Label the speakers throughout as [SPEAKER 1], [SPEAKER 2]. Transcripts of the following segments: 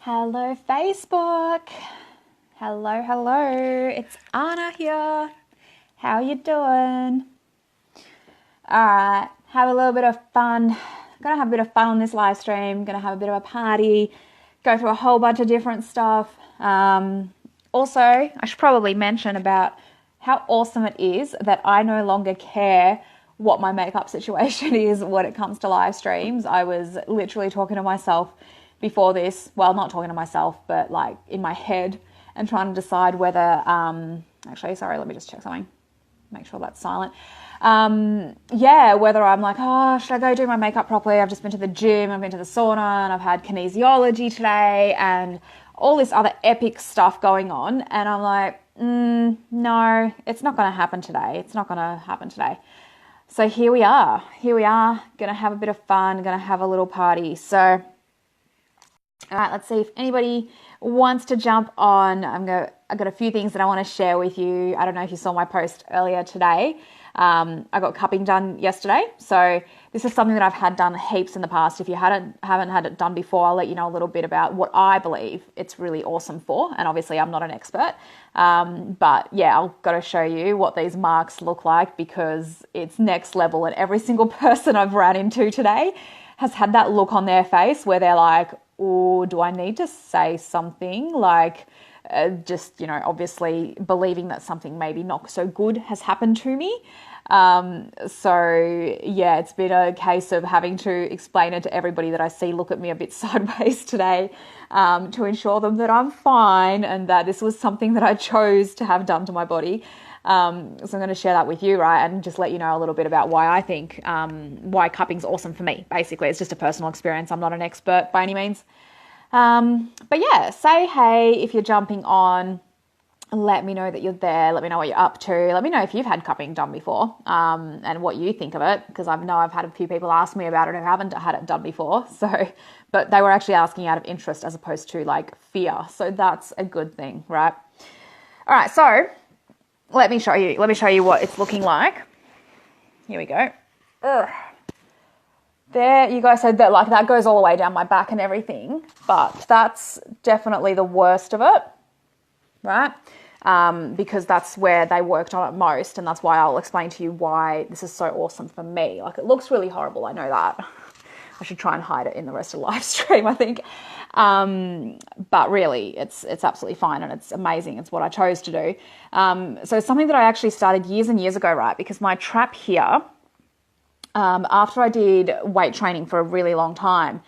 [SPEAKER 1] Hello, Facebook. Hello. It's Anna here. How you doing? All right, have a little bit of fun. Gonna have a bit of fun on this live stream. Gonna have a bit of a party. Go through a whole bunch of different stuff. Also, I should probably mention about how awesome it is that I no longer care what my makeup situation is when it comes to live streams. I was literally talking to myself before this, well, not talking to myself, but like in my head, and trying to decide whether, actually, sorry, let me just check something, make sure that's silent. Whether I'm like, oh, should I go do my makeup properly? I've just been to the gym, I've been to the sauna, and I've had kinesiology today, and all this other epic stuff going on. And I'm like, no, it's not going to happen today. So here we are, going to have a bit of fun, going to have a little party. So all right, let's see if anybody wants to jump on. I've got a few things that I want to share with you. I don't know if you saw my post earlier today. I got cupping done yesterday. So this is something that I've had done heaps in the past. If you haven't had it done before, I'll let you know a little bit about what I believe it's really awesome for. And obviously I'm not an expert. But yeah, I've got to show you what these marks look like because it's next level. And every single person I've ran into today has had that look on their face where they're like, oh, do I need to say something? Like, obviously believing that something maybe not so good has happened to me. It's been a case of having to explain it to everybody that I see look at me a bit sideways today, to ensure them that I'm fine and that this was something that I chose to have done to my body. So I'm going to share that with you, right? And just let you know a little bit about why I think, why cupping's awesome for me. Basically, it's just a personal experience. I'm not an expert by any means. Say hey if you're jumping on. Let me know that you're there. Let me know what you're up to. Let me know if you've had cupping done before, and what you think of it, because I know I've had a few people ask me about it who haven't had it done before. So, but they were actually asking out of interest as opposed to like fear. So that's a good thing, right? All right. So let me show you what it's looking like. Here we go. Ugh. There, you guys said that like that goes all the way down my back and everything, but that's definitely the worst of it, right? Because that's where they worked on it most, and that's why I'll explain to you why this is so awesome for me. Like, it looks really horrible, I know that. I should try and hide it in the rest of the live stream, I think. But really, it's absolutely fine, and it's amazing. It's what I chose to do. So it's something that I actually started years and years ago, right? Because my trap here, after I did weight training for a really long time,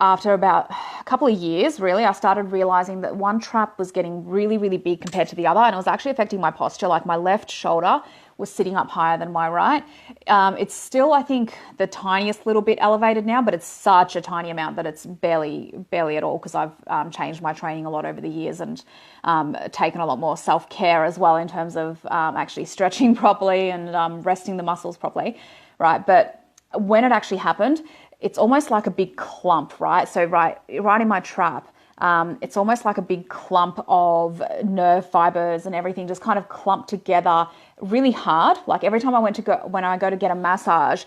[SPEAKER 1] after about a couple of years, really, I started realizing that one trap was getting really, really big compared to the other, and it was actually affecting my posture. Like, my left shoulder was sitting up higher than my right. It's still, I think, the tiniest little bit elevated now, but it's such a tiny amount that it's barely at all, because I've changed my training a lot over the years and taken a lot more self-care as well in terms of actually stretching properly and resting the muscles properly, right? But when it actually happened, it's almost like a big clump, right? So right in my trap, it's almost like a big clump of nerve fibers and everything just kind of clumped together really hard. Like, every time when I go to get a massage,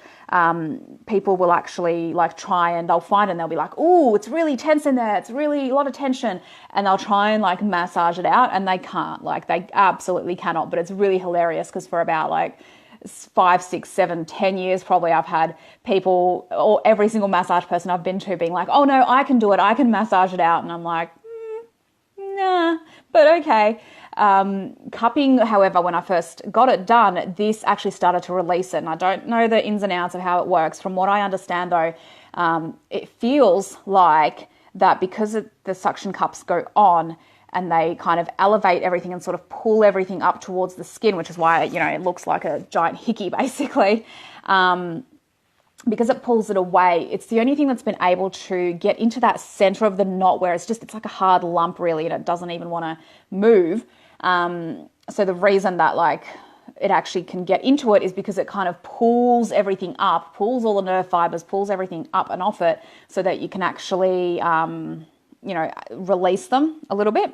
[SPEAKER 1] people will actually like try and they'll find it and they'll be like, "Ooh, it's really tense in there. It's really a lot of tension." And they'll try and like massage it out, and they can't. Like, they absolutely cannot. But it's really hilarious because for about like 5, 6, 7, 10 years probably, I've had people, or every single massage person I've been to, being like, "Oh no, I can do it. I can massage it out." And I'm like, nah, but okay. Cupping, however, when I first got it done, this actually started to release it. And I don't know the ins and outs of how it works. From what I understand though, it feels like that because the suction cups go on, and they kind of elevate everything and sort of pull everything up towards the skin, which is why, it looks like a giant hickey, basically. Because it pulls it away, it's the only thing that's been able to get into that center of the knot where it's like a hard lump, really, and it doesn't even want to move. So the reason that, like, it actually can get into it is because it kind of pulls everything up, pulls all the nerve fibers, pulls everything up and off it, so that you can actually, release them a little bit.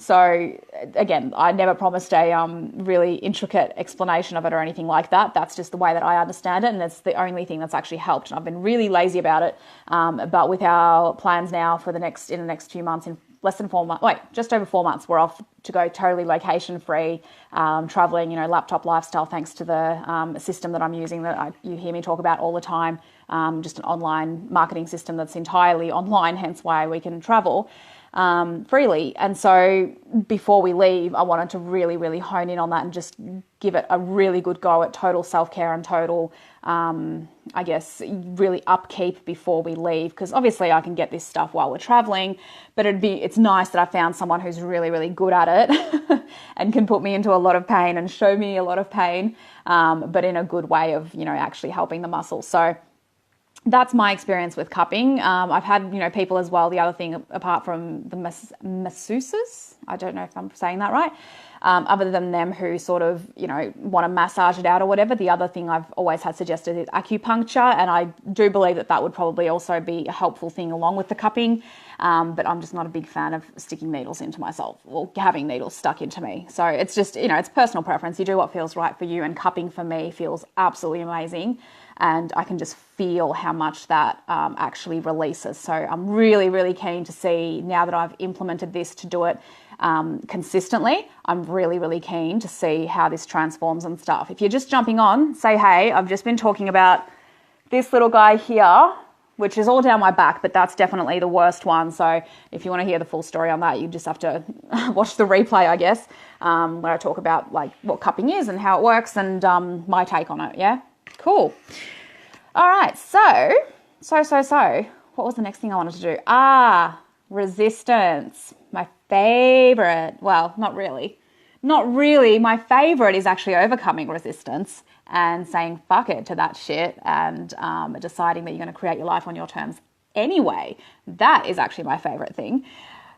[SPEAKER 1] So again, I never promised a really intricate explanation of it or anything like that. That's just the way that I understand it, and it's the only thing that's actually helped. And I've been really lazy about it. But with our plans now for in the next few months, in less than 4 months, just over 4 months, we're off to go totally location free, traveling, laptop lifestyle, thanks to the system that I'm using that you hear me talk about all the time. Just an online marketing system that's entirely online, hence why we can travel freely. And so before we leave, I wanted to really, really hone in on that and just give it a really good go at total self-care and total, really upkeep before we leave. Because obviously I can get this stuff while we're traveling, but it's nice that I found someone who's really, really good at it and can put me into a lot of pain and show me a lot of pain, but in a good way of, actually helping the muscles. So that's my experience with cupping. I've had, people as well. The other thing, apart from the masseuses, I don't know if I'm saying that right, other than them who sort of, want to massage it out or whatever, the other thing I've always had suggested is acupuncture. And I do believe that would probably also be a helpful thing along with the cupping. But I'm just not a big fan of sticking needles into myself or having needles stuck into me. So it's just, it's personal preference. You do what feels right for you. And cupping for me feels absolutely amazing. And I can just feel how much that actually releases. So I'm really, really keen to see, now that I've implemented this to do it consistently, I'm really, really keen to see how this transforms and stuff. If you're just jumping on, say, hey, I've just been talking about this little guy here, which is all down my back, but that's definitely the worst one. So if you want to hear the full story on that, you just have to watch the replay, I guess, where I talk about like what cupping is and how it works and my take on it. Yeah. Cool. All right. So, what was the next thing I wanted to do? Resistance. My favorite. Well, not really. My favorite is actually overcoming resistance and saying fuck it to that shit and deciding that you're going to create your life on your terms anyway. That is actually my favorite thing.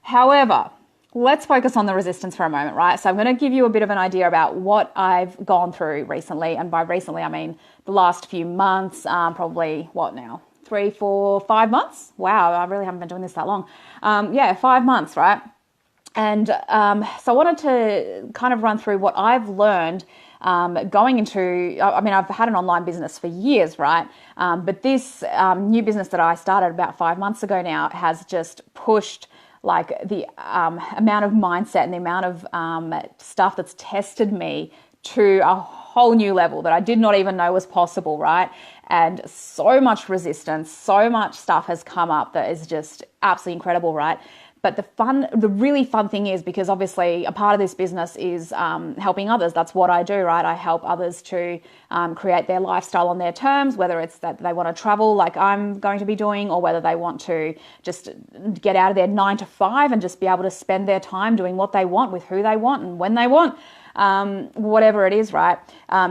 [SPEAKER 1] However, let's focus on the resistance for a moment, right? So I'm going to give you a bit of an idea about what I've gone through recently. And by recently, I mean the last few months, probably what now? 3, 4, 5 months? Wow, I really haven't been doing this that long. 5 months, right? And so I wanted to kind of run through what I've learned going into, I've had an online business for years, right? But this new business that I started about 5 months ago now has just pushed like the amount of mindset and the amount of stuff that's tested me to a whole new level that I did not even know was possible, right? And so much resistance, so much stuff has come up that is just absolutely incredible, right? But the really fun thing is, because obviously a part of this business is helping others. That's what I do, right? I help others to create their lifestyle on their terms, whether it's that they want to travel like I'm going to be doing, or whether they want to just get out of their 9 to 5 and just be able to spend their time doing what they want with who they want and when they want, whatever it is, right?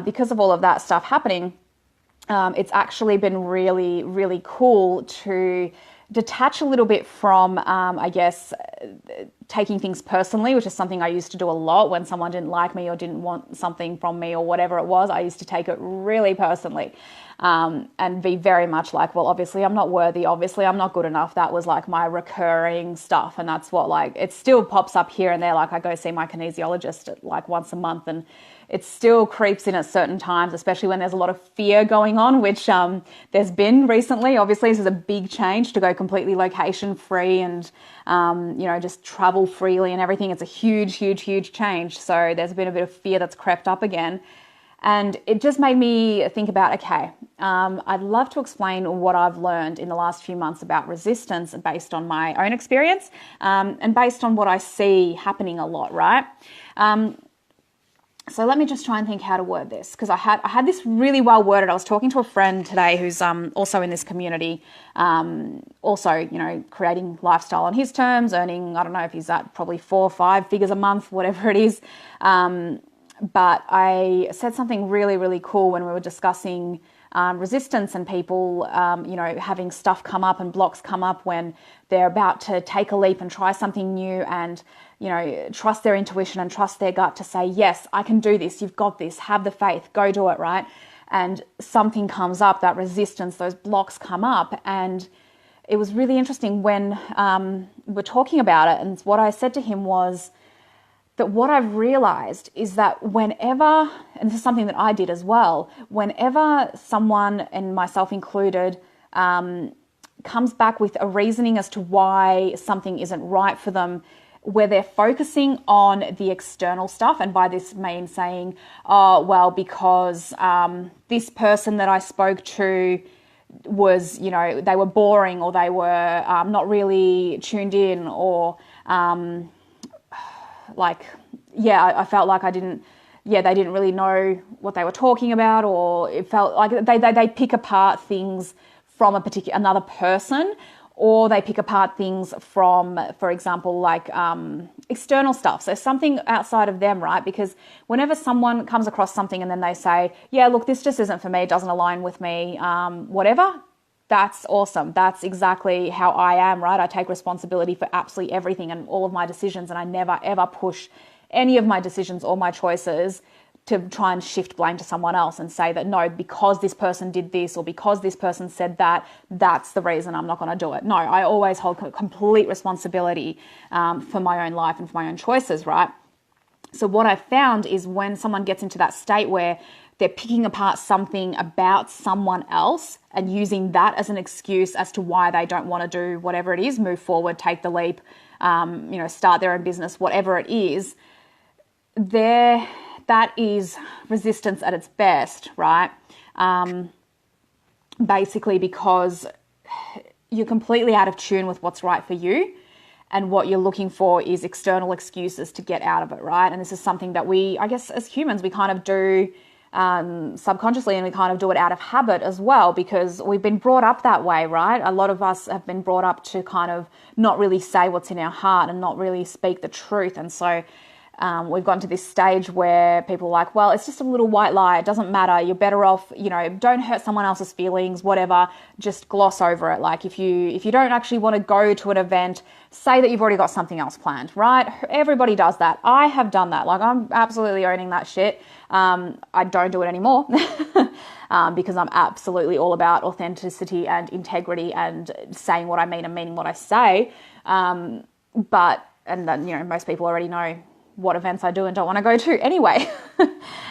[SPEAKER 1] Because of all of that stuff happening, it's actually been really, really cool to detach a little bit from, taking things personally, which is something I used to do a lot when someone didn't like me or didn't want something from me or whatever it was. I used to take it really personally and be very much like, well, obviously I'm not worthy. Obviously I'm not good enough. That was like my recurring stuff. And that's what, like, it still pops up here and there. Like I go see my kinesiologist like once a month, and it still creeps in at certain times, especially when there's a lot of fear going on, which there's been recently. Obviously, this is a big change to go completely location free and, just travel freely and everything. It's a huge, huge, huge change. So there's been a bit of fear that's crept up again. And it just made me think about, okay, I'd love to explain what I've learned in the last few months about resistance based on my own experience and based on what I see happening a lot, right? So let me just try and think how to word this, because I had this really well worded. I was talking to a friend today who's also in this community, creating lifestyle on his terms, earning, I don't know if he's at probably 4 or 5 figures a month, whatever it is. But I said something really, really cool when we were discussing resistance and people, having stuff come up and blocks come up when they're about to take a leap and try something new and, trust their intuition and trust their gut to say, yes, I can do this. You've got this. Have the faith. Go do it, right? And something comes up, that resistance, those blocks come up. And it was really interesting when we're talking about it. And what I said to him was, that what I've realized is that whenever, and this is something that I did as well, whenever someone, and myself included, comes back with a reasoning as to why something isn't right for them, where they're focusing on the external stuff, and by this mean saying, oh, well, because this person that I spoke to was, they were boring, or they were not really tuned in, or I felt like they didn't really know what they were talking about, or it felt like they pick apart things from another person, or they pick apart things from, for example, external stuff. So something outside of them, right? Because whenever someone comes across something and then they say, yeah, look, this just isn't for me, it doesn't align with me, whatever, that's awesome. That's exactly how I am, right? I take responsibility for absolutely everything and all of my decisions, and I never, ever push any of my decisions or my choices to try and shift blame to someone else and say that, no, because this person did this, or because this person said that, that's the reason I'm not going to do it. No, I always hold complete responsibility for my own life and for my own choices, right? So what I've found is when someone gets into that state where they're picking apart something about someone else and using that as an excuse as to why they don't want to do whatever it is, move forward, take the leap, start their own business, whatever it is, that is resistance at its best, right? Basically because you're completely out of tune with what's right for you, and what you're looking for is external excuses to get out of it, right? And this is something that we, I guess, as humans, we kind of do subconsciously, and we kind of do it out of habit as well, because we've been brought up that way, right? A lot of us have been brought up to kind of not really say what's in our heart and not really speak the truth. And so we've gotten to this stage where people are like, well, it's just a little white lie. It doesn't matter. You're better off, don't hurt someone else's feelings, whatever. Just gloss over it. Like if you don't actually want to go to an event, say that you've already got something else planned, right? Everybody does that. I have done that. Like, I'm absolutely owning that shit. I don't do it anymore because I'm absolutely all about authenticity and integrity and saying what I mean and meaning what I say. And then, most people already know what events I do and don't want to go to anyway.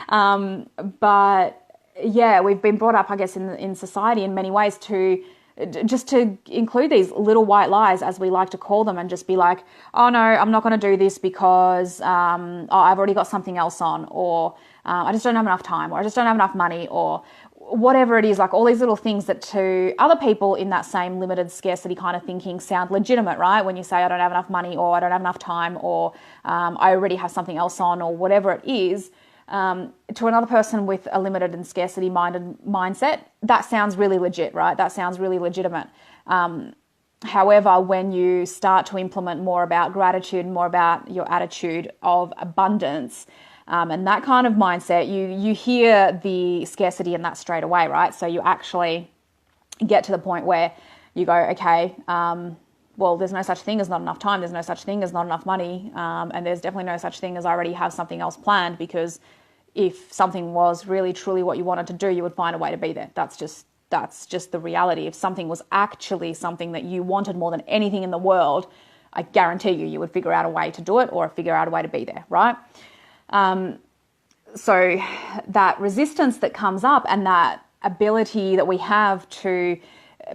[SPEAKER 1] But yeah, we've been brought up, I guess, in society in many ways to include these little white lies, as we like to call them, and just be like, oh no, I'm not going to do this because I've already got something else on, or I just don't have enough time, or I just don't have enough money, or whatever it is. Like all these little things that to other people in that same limited scarcity kind of thinking sound legitimate, right? When you say I don't have enough money, or I don't have enough time, or I already have something else on, or whatever it is, to another person with a limited and scarcity mindset, that sounds really legit, right? That sounds really legitimate. However, when you start to implement more about gratitude, more about your attitude of abundance, and that kind of mindset, you hear the scarcity in that straight away, right? So you actually get to the point where you go, okay, well, there's no such thing as not enough time. There's no such thing as not enough money. And there's definitely no such thing as I already have something else planned, because if something was really, truly what you wanted to do, you would find a way to be there. That's just the reality. If something was actually something that you wanted more than anything in the world, I guarantee you would figure out a way to do it, or figure out a way to be there, right? So that resistance that comes up, and that ability that we have to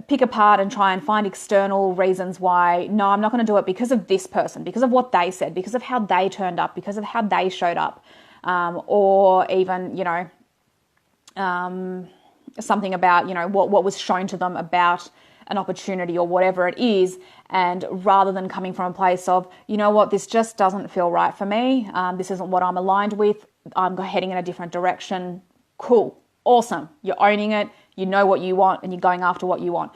[SPEAKER 1] pick apart and try and find external reasons why, no, I'm not going to do it because of this person, because of what they said, because of how they turned up, because of how they showed up, or even, something about, what was shown to them about an opportunity or whatever it is. And rather than coming from a place of, this just doesn't feel right for me, this isn't what I'm aligned with, I'm heading in a different direction. Cool. Awesome. You're owning it. You know what you want, and you're going after what you want.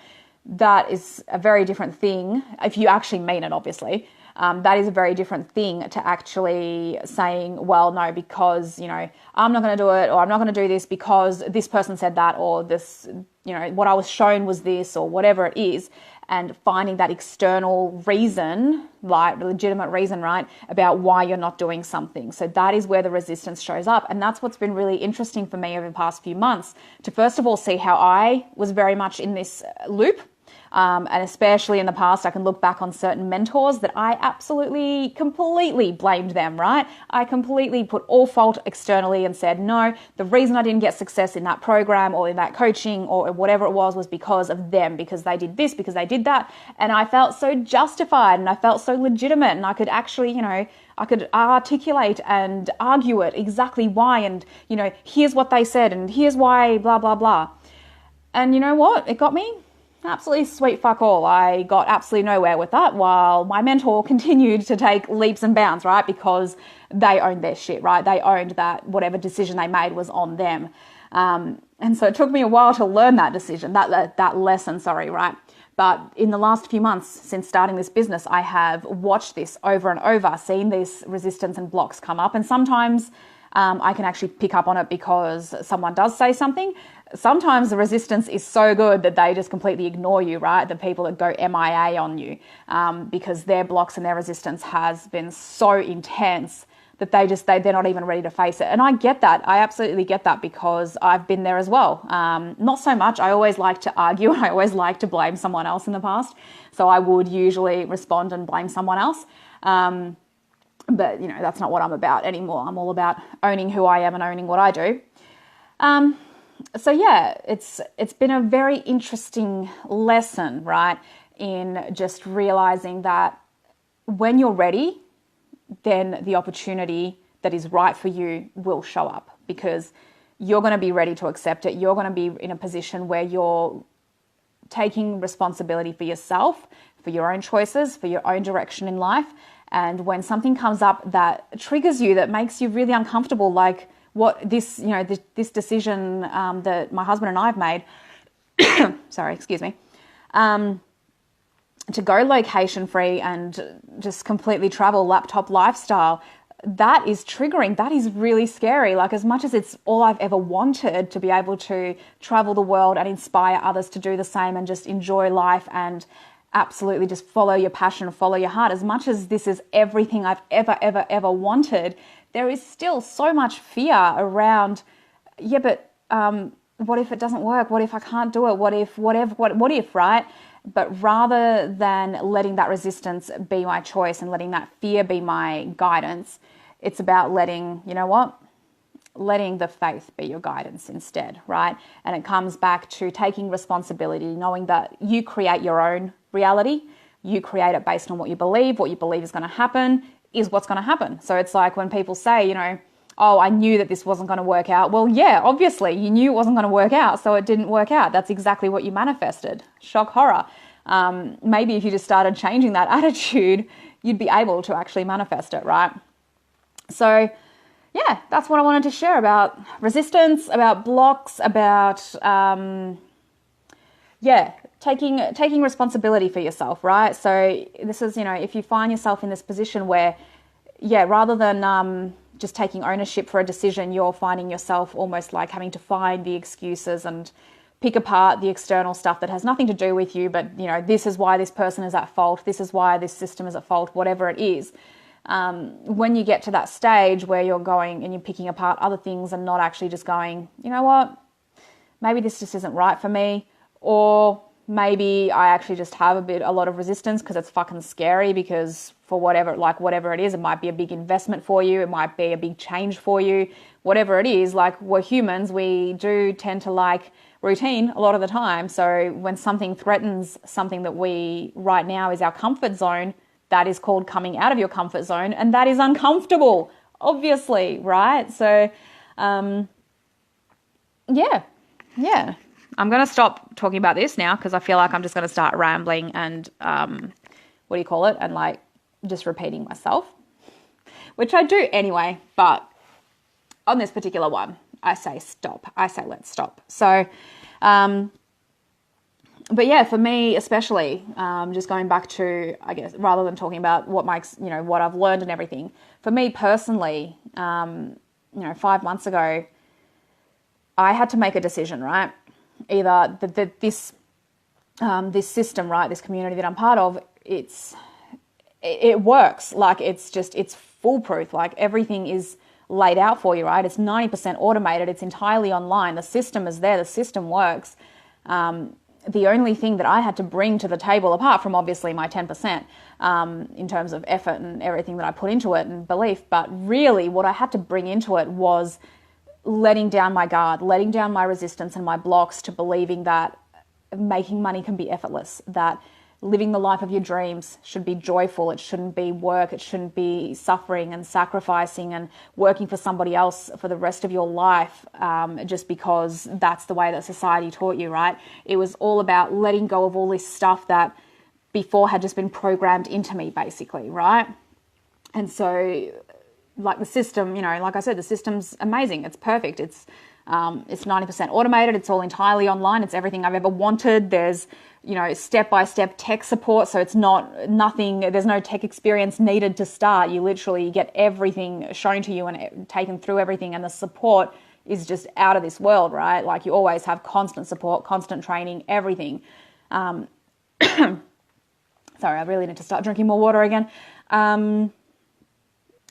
[SPEAKER 1] That is a very different thing. If you actually mean it, obviously, that is a very different thing to actually saying, well, no, because, I'm not going to do it, or I'm not going to do this because this person said that, or this, what I was shown was this, or whatever it is, and finding that external reason, like legitimate reason, right, about why you're not doing something. So that is where the resistance shows up. And that's what's been really interesting for me over the past few months, to first of all see how I was very much in this loop And especially in the past, I can look back on certain mentors that I absolutely, completely blamed them, right? I completely put all fault externally and said, no, the reason I didn't get success in that program or in that coaching or whatever it was because of them, because they did this, because they did that. And I felt so justified and I felt so legitimate, and I could actually, I could articulate and argue it exactly why, and, here's what they said and here's why, blah, blah, blah. And you know what? It got me absolutely sweet fuck all. I got absolutely nowhere with that, while my mentor continued to take leaps and bounds, right? Because they owned their shit, right? They owned that whatever decision they made was on them. And so it took me a while to learn that decision, that lesson, right? But in the last few months since starting this business, I have watched this over and over, seen these resistance and blocks come up. And sometimes I can actually pick up on it because someone does say something. Sometimes the resistance is so good that they just completely ignore you, right? The people that go MIA on you because their blocks and their resistance has been so intense that they're not even ready to face it. And I get that. I absolutely get that because I've been there as well. Not so much. I always like to argue and I always like to blame someone else in the past. So I would usually respond and blame someone else. But, that's not what I'm about anymore. I'm all about owning who I am and owning what I do. So yeah, it's been a very interesting lesson, right? In just realizing that when you're ready, then the opportunity that is right for you will show up, because you're going to be ready to accept it. You're going to be in a position where you're taking responsibility for yourself, for your own choices, for your own direction in life. And when something comes up that triggers you, that makes you really uncomfortable, like what this decision that my husband and I have made, sorry, excuse me, to go location free and just completely travel laptop lifestyle, that is triggering. That is really scary. Like, as much as it's all I've ever wanted, to be able to travel the world and inspire others to do the same and just enjoy life and absolutely just follow your passion, follow your heart, as much as this is everything I've ever wanted, there is still so much fear around, but what if it doesn't work? What if I can't do it? What if, right? But rather than letting that resistance be my choice and letting that fear be my guidance, it's about letting the faith be your guidance instead, right? And it comes back to taking responsibility, knowing that you create your own reality. You create it based on what you believe is going to happen is what's going to happen. So it's like when people say, oh, I knew that this wasn't going to work out. Well, yeah, obviously you knew it wasn't going to work out, so it didn't work out. That's exactly what you manifested. Shock horror. Maybe if you just started changing that attitude, you'd be able to actually manifest it, right? So yeah, that's what I wanted to share about resistance, about blocks, about, taking responsibility for yourself, right? So this is, if you find yourself in this position where, rather than just taking ownership for a decision, you're finding yourself almost like having to find the excuses and pick apart the external stuff that has nothing to do with you, but, this is why this person is at fault, this is why this system is at fault, whatever it is. When you get to that stage where you're going and you're picking apart other things and not actually just going, you know what, maybe this just isn't right for me, or maybe I actually just have a lot of resistance because it's fucking scary, because for whatever it is, it might be a big investment for you, it might be a big change for you, whatever it is. Like, we're humans, we do tend to like routine a lot of the time. So when something threatens something that we right now is our comfort zone, that is called coming out of your comfort zone, and that is uncomfortable, obviously, right? So, yeah. I'm going to stop talking about this now because I feel like I'm just going to start rambling and, and like just repeating myself, which I do anyway. But on this particular one, I say stop. I say let's stop. So, but yeah, for me especially, just going back to, I guess, rather than talking about what what I've learned and everything, for me personally, 5 months ago, I had to make a decision, right? Either this system, right, this community that I'm part of, it works. Like, it's foolproof. Like, everything is laid out for you, right? It's 90% automated. It's entirely online. The system is there. The system works. the only thing that I had to bring to the table, apart from obviously my 10%, in terms of effort and everything that I put into it and belief, but really what I had to bring into it was letting down my guard, letting down my resistance and my blocks to believing that making money can be effortless, that living the life of your dreams should be joyful. It shouldn't be work. It shouldn't be suffering and sacrificing and working for somebody else for the rest of your life, just because that's the way that society taught you, right? It was all about letting go of all this stuff that before had just been programmed into me, basically, right? And so, like the system, like I said, the system's amazing. It's perfect. It's 90% automated. It's all entirely online. It's everything I've ever wanted. There's, step-by-step tech support. So it's nothing, there's no tech experience needed to start. You literally get everything shown to you and taken through everything. And the support is just out of this world, right? Like you always have constant support, constant training, everything. Sorry, I really need to start drinking more water again.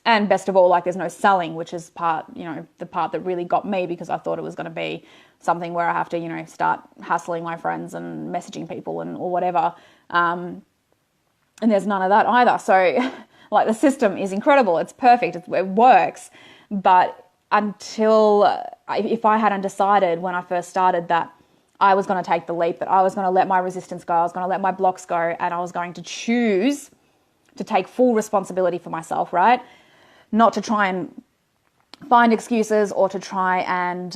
[SPEAKER 1] And best of all, like there's no selling, which is the part that really got me, because I thought it was going to be something where I have to, start hassling my friends and messaging people or whatever. And there's none of that either. So like the system is incredible. It's perfect. It works. But if I hadn't decided when I first started that I was going to take the leap, that I was going to let my resistance go, I was going to let my blocks go, and I was going to choose to take full responsibility for myself, right? Not to try and find excuses or to try and,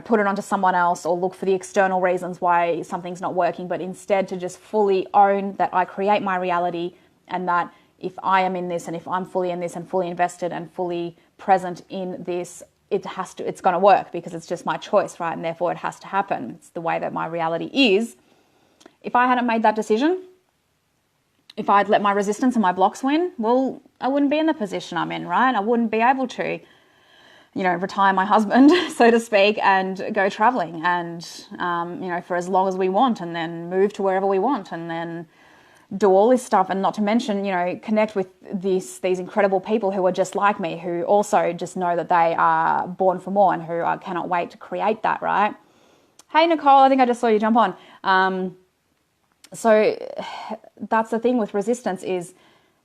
[SPEAKER 1] put it onto someone else or look for the external reasons why something's not working, but instead to just fully own that I create my reality, and that if I am in this and if I'm fully in this and fully invested and fully present in this, it's going to work because it's just my choice, right? And therefore it has to happen. It's the way that my reality is. If I hadn't made that decision, if I'd let my resistance and my blocks win, well, I wouldn't be in the position I'm in, right? I wouldn't be able to, retire my husband, so to speak, and go traveling and, for as long as we want, and then move to wherever we want, and then do all this stuff. And not to mention, connect with these incredible people who are just like me, who also just know that they are born for more and who cannot wait to create that, right? Hey, Nicole, I think I just saw you jump on. So that's the thing with resistance, is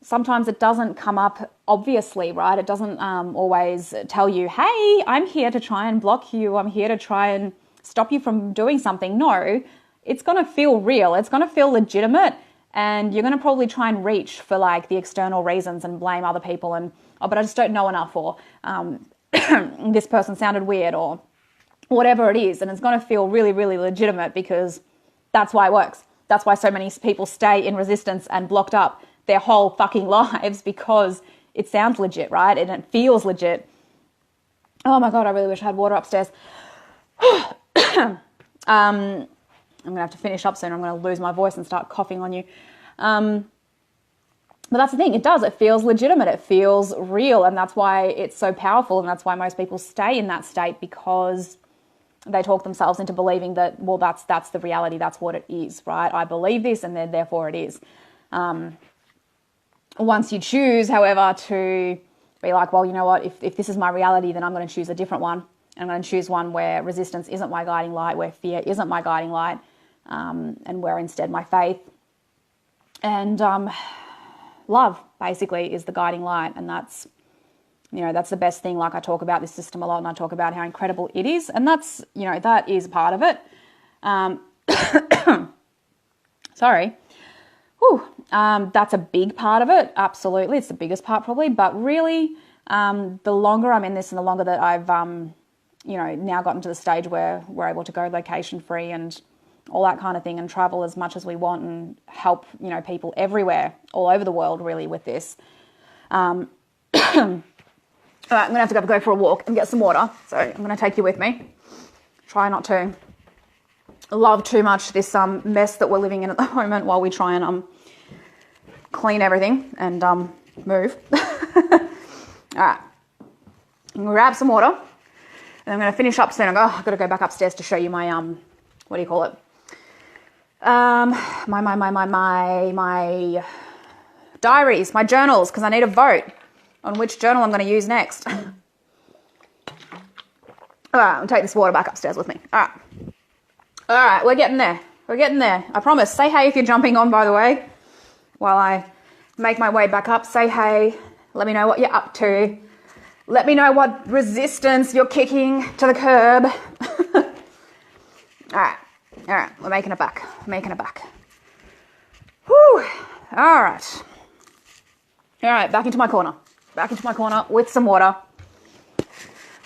[SPEAKER 1] sometimes it doesn't come up obviously, right? It doesn't always tell you, hey, I'm here to try and block you. I'm here to try and stop you from doing something. No, it's going to feel real. It's going to feel legitimate. And you're going to probably try and reach for like the external reasons and blame other people and, but I just don't know enough, or this person sounded weird, or whatever it is. And it's going to feel really, really legitimate, because that's why it works. That's why so many people stay in resistance and blocked up their whole fucking lives, because it sounds legit, right? And it feels legit. Oh my God, I really wish I had water upstairs. I'm going to have to finish up soon. I'm going to lose my voice and start coughing on you. But that's the thing. It does. It feels legitimate. It feels real. And that's why it's so powerful. And that's why most people stay in that state, because they talk themselves into believing that, well, that's the reality. That's what it is, right? I believe this, and then therefore it is. Once you choose, however, to be like, well, you know what, if this is my reality, then I'm going to choose a different one. I'm going to choose one where resistance isn't my guiding light, where fear isn't my guiding light, and where instead my faith and love basically is the guiding light. And that's, that's the best thing. Like I talk about this system a lot, and I talk about how incredible it is. And that's, that is part of it. Sorry. Whew. That's a big part of it. Absolutely. It's the biggest part probably. But really, the longer I'm in this and the longer that I've, now gotten to the stage where we're able to go location free and all that kind of thing, and travel as much as we want and help, people everywhere, all over the world really with this. All right, I'm going to have to go for a walk and get some water. So I'm going to take you with me. Try not to love too much this mess that we're living in at the moment while we try and clean everything and move. All right. I'm going to grab some water, and I'm going to finish up soon. I've got to go back upstairs to show you my what do you call it? My diaries, my journals, because I need a vote on which journal I'm going to use next. All right, I'll take this water back upstairs with me. All right. All right, we're getting there. We're getting there. I promise. Say hey if you're jumping on, by the way, while I make my way back up. Say hey. Let me know what you're up to. Let me know what resistance you're kicking to the curb. All right, we're making it back. Whew. All right, back into my corner. With some water.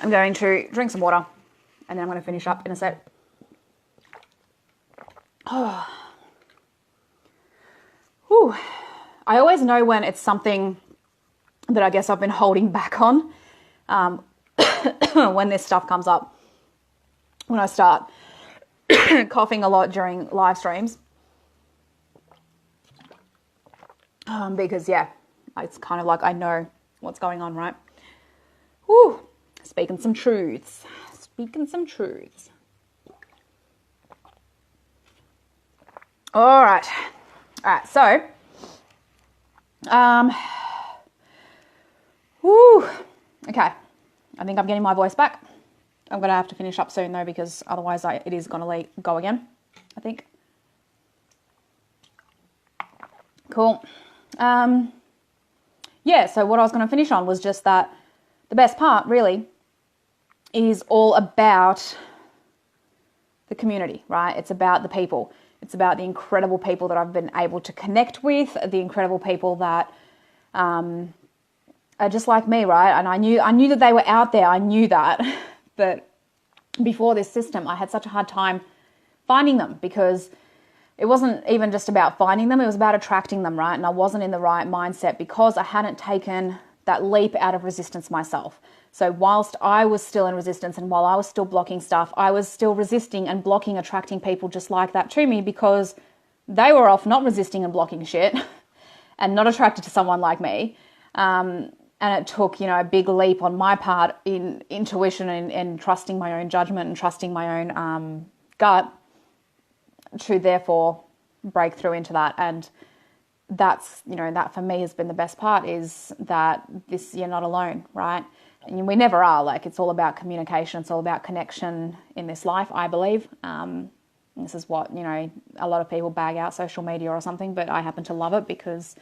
[SPEAKER 1] I'm going to drink some water, and then I'm going to finish up in a sec. Oh. Whew. I always know when it's something that I guess I've been holding back on. When this stuff comes up, when I start coughing a lot during live streams, because it's kind of like I know what's going on, right? Whew. Speaking some truths. All right, so okay, I think I'm getting my voice back. I'm going to have to finish up soon though, because otherwise it is going to go again, I think. Cool. So what I was going to finish on was just that the best part really is all about the community, right? It's about the people. It's about the incredible people that I've been able to connect with, the incredible people that are just like me, right? And I knew that they were out there. I knew that. But before this system, I had such a hard time finding them, because it wasn't even just about finding them. It was about attracting them, right? And I wasn't in the right mindset because I hadn't taken that leap out of resistance myself. So whilst I was still in resistance and while I was still blocking stuff, I was still resisting and blocking, attracting people just like that to me, because they were off not resisting and blocking shit and not attracted to someone like me. And it took, a big leap on my part in intuition and trusting my own judgment and trusting my own gut to therefore break through into that. And that's, that for me has been the best part, is that you're not alone, right? And we never are. Like, it's all about communication. It's all about connection in this life, I believe. This is what, a lot of people bag out social media or something, but I happen to love it because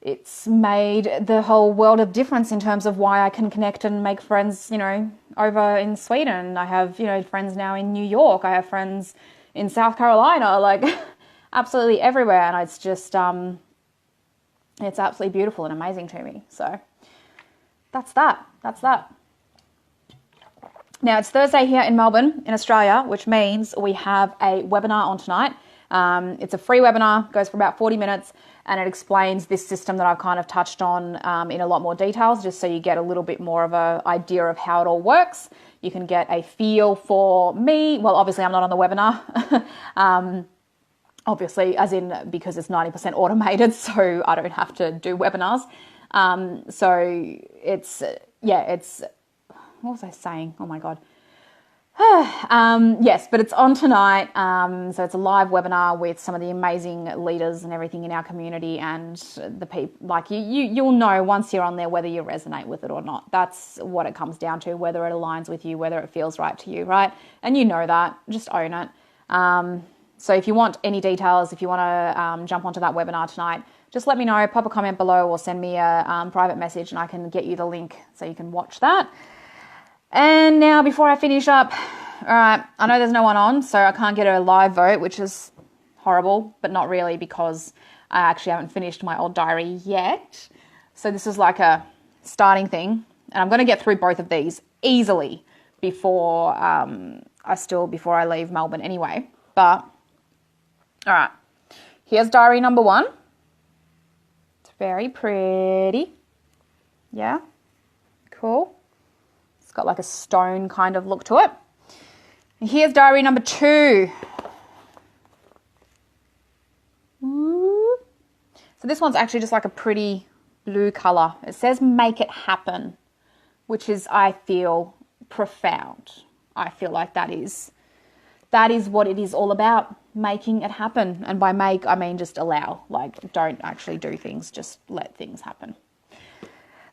[SPEAKER 1] it's made the whole world of difference in terms of why I can connect and make friends, over in Sweden. I have, friends now in New York. I have friends in South Carolina, like absolutely everywhere. And it's just, it's absolutely beautiful and amazing to me. So that's that. Now, it's Thursday here in Melbourne, in Australia, which means we have a webinar on tonight. It's a free webinar, goes for about 40 minutes, and it explains this system that I've kind of touched on in a lot more details, just so you get a little bit more of an idea of how it all works. You can get a feel for me. Well, obviously, I'm not on the webinar. Obviously, as in because it's 90% automated, so I don't have to do webinars. So it's, what was I saying? Oh my God. Yes, but it's on tonight. So it's a live webinar with some of the amazing leaders and everything in our community, and the people, like you'll know once you're on there whether you resonate with it or not. That's what it comes down to, whether it aligns with you, whether it feels right to you, right? And you know that, just own it. So if you want any details, if you want to jump onto that webinar tonight, just let me know, pop a comment below or send me a private message and I can get you the link so you can watch that. And now before I finish up, all right, I know there's no one on, so I can't get a live vote, which is horrible, but not really, because I actually haven't finished my old diary yet. So this is like a starting thing, and I'm going to get through both of these easily before I leave Melbourne anyway. But all right, here's diary number 1. It's very pretty. Yeah, cool. It's got like a stone kind of look to it. And here's diary number 2. Ooh. So this one's actually just like a pretty blue color. It says make it happen, which is, I feel, profound. I feel like that is what it is all about, making it happen. And by make, I mean just allow. Like, don't actually do things, just let things happen.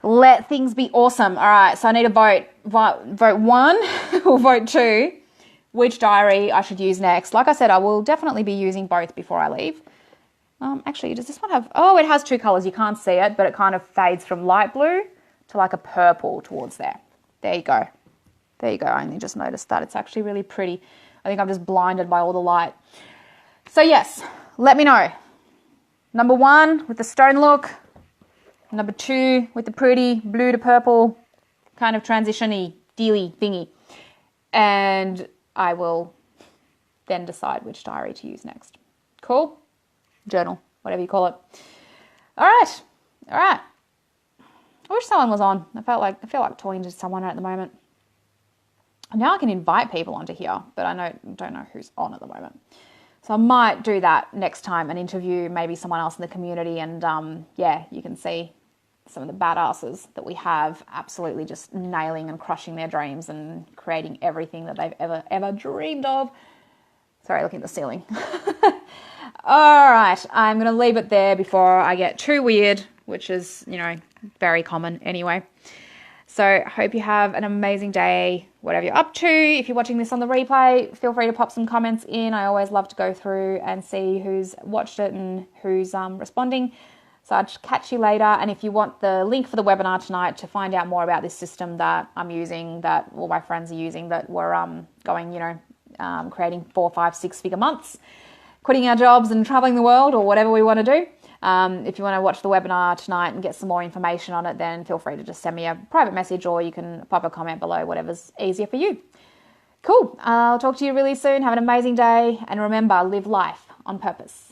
[SPEAKER 1] Let things be awesome. All right, so I need a vote 1 or vote 2 which diary I should use next. Like I said, I will definitely be using both before I leave. Actually, does this one have... Oh, it has two colours. You can't see it, but it kind of fades from light blue to like a purple towards there. There you go. There you go. I only just noticed that. It's actually really pretty. I think I'm just blinded by all the light. So yes, let me know. Number 1 with the stone look. Number 2 with the pretty blue to purple kind of transition-y, dealy thingy. And I will then decide which diary to use next. Cool? Journal, whatever you call it. All right. I wish someone was on. I feel like talking to someone at the moment. Now I can invite people onto here, but I don't know who's on at the moment. So I might do that next time and interview maybe someone else in the community, and yeah, you can see some of the badasses that we have absolutely just nailing and crushing their dreams and creating everything that they've ever dreamed of. Sorry, looking at the ceiling. All right, I'm going to leave it there before I get too weird, which is, very common anyway. So hope you have an amazing day, whatever you're up to. If you're watching this on the replay, feel free to pop some comments in. I always love to go through and see who's watched it and who's responding. So I'll catch you later. And if you want the link for the webinar tonight to find out more about this system that I'm using, that all my friends are using, that we're going, creating 4, 5, 6-figure months, quitting our jobs and traveling the world, or whatever we want to do. If you want to watch the webinar tonight and get some more information on it, then feel free to just send me a private message, or you can pop a comment below, whatever's easier for you. Cool. I'll talk to you really soon. Have an amazing day. And remember, live life on purpose.